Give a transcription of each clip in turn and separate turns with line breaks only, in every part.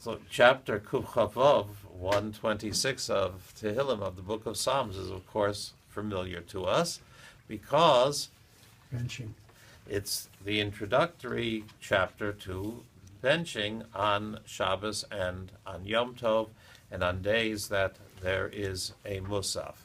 So chapter Kuf Chavav, 126 of Tehillim of the Book of Psalms is of course familiar to us because
benching.
It's the introductory chapter to benching on Shabbos and on Yom Tov and on days that there is a Musaf.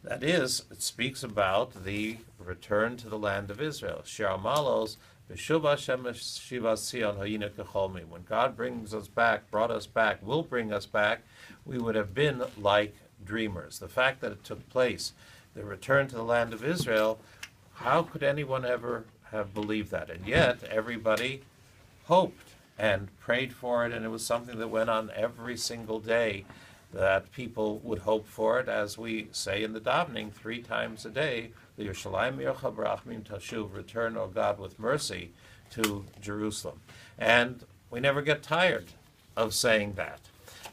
That is, it speaks about the return to the land of Israel. Shir Malos, B'shuv Hashem Shiva Sion Hayina Kecholmi. When God brings us back, brought us back, will bring us back, we would have been like dreamers. The fact that it took place, the return to the land of Israel, how could anyone ever have believed that? And yet, everybody hoped and prayed for it, and it was something that went on every single day, that people would hope for it, as we say in the davening 3 times a day, the Yerushalayim Mircha Barachmim Tashuv, return, O God, with mercy to Jerusalem. And we never get tired of saying that.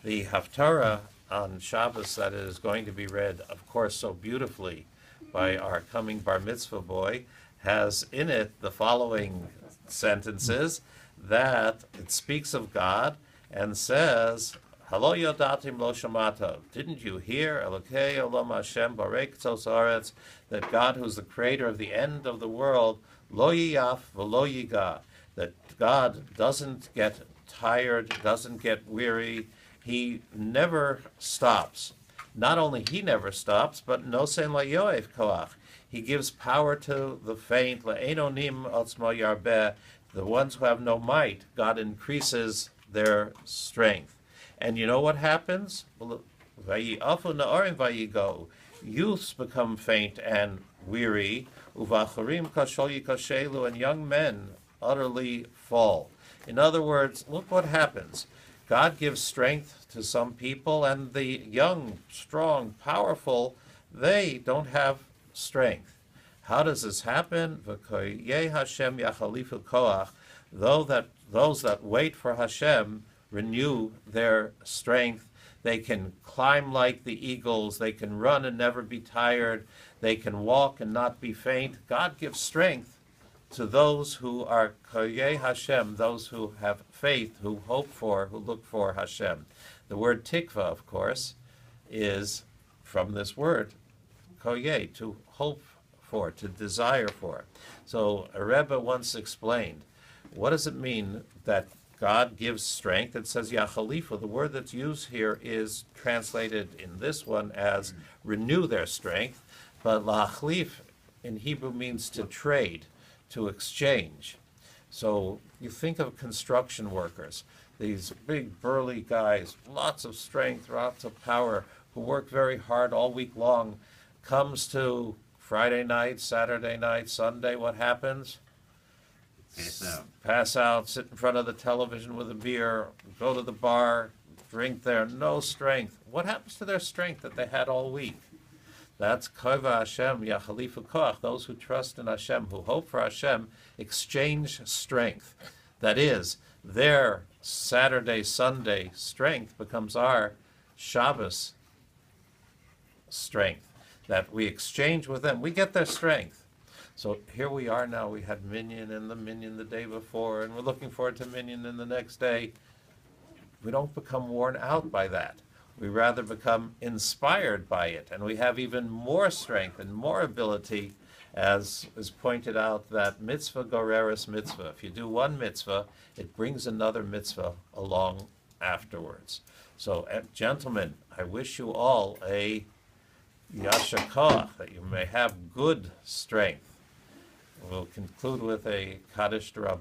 The Haftarah on Shabbos that is going to be read, of course, so beautifully by our coming bar mitzvah boy, has in it the following sentences, that it speaks of God and says, Halo yodatim lo shamata. Didn't you hear, Elokei olam Hashem barek tzos haaretz, that God, who's the creator of the end of the world, lo yiyaf v'lo yiga, that God doesn't get tired, doesn't get weary, he never stops. Not only he never stops, but nosen layoev koach. He gives power to the faint, le'enonim otzmo yarbeh, the ones who have no might. God increases their strength. And you know what happens? Vayi'afu na'orim vayigo. Youths become faint and weary. Uvacharim kashol yikashelu, and young men utterly fall. In other words, look what happens. God gives strength to some people, and the young, strong, powerful, they don't have strength. How does this happen? V'koyeh Hashem yachalifu koach. Those that wait for Hashem renew their strength. They can climb like the eagles. They can run and never be tired. They can walk and not be faint. God gives strength to those who are koyeh Hashem, those who have faith, who hope for, who look for Hashem. The word tikva, of course, is from this word, koyeh, to hope for, to desire for. So a Rebbe once explained, what does it mean that God gives strength? It says yachalifu. The word that's used here is translated in this one as renew their strength, but lachlif in Hebrew means to trade, to exchange. So you think of construction workers, these big burly guys, lots of strength, lots of power, who work very hard all week long. Comes to Friday night, Saturday night, Sunday, what happens? Pass out, sit in front of the television with a beer, go to the bar, drink there, no strength. What happens to their strength that they had all week? That's Kova Hashem, Yachalifu Koach. Those who trust in Hashem, who hope for Hashem, exchange strength. That is, their Saturday, Sunday strength becomes our Shabbos strength. That we exchange with them. We get their strength. So here we are now. We had Minyan and the Minyan the day before, and we're looking forward to Minyan in the next day. We don't become worn out by that. We rather become inspired by it, and we have even more strength and more ability, as is pointed out, that mitzvah goreres mitzvah. If you do one mitzvah, it brings another mitzvah along afterwards. So, gentlemen, I wish you all a yasher koach, that you may have good strength. We'll conclude with a Kaddish D'Rabbanan.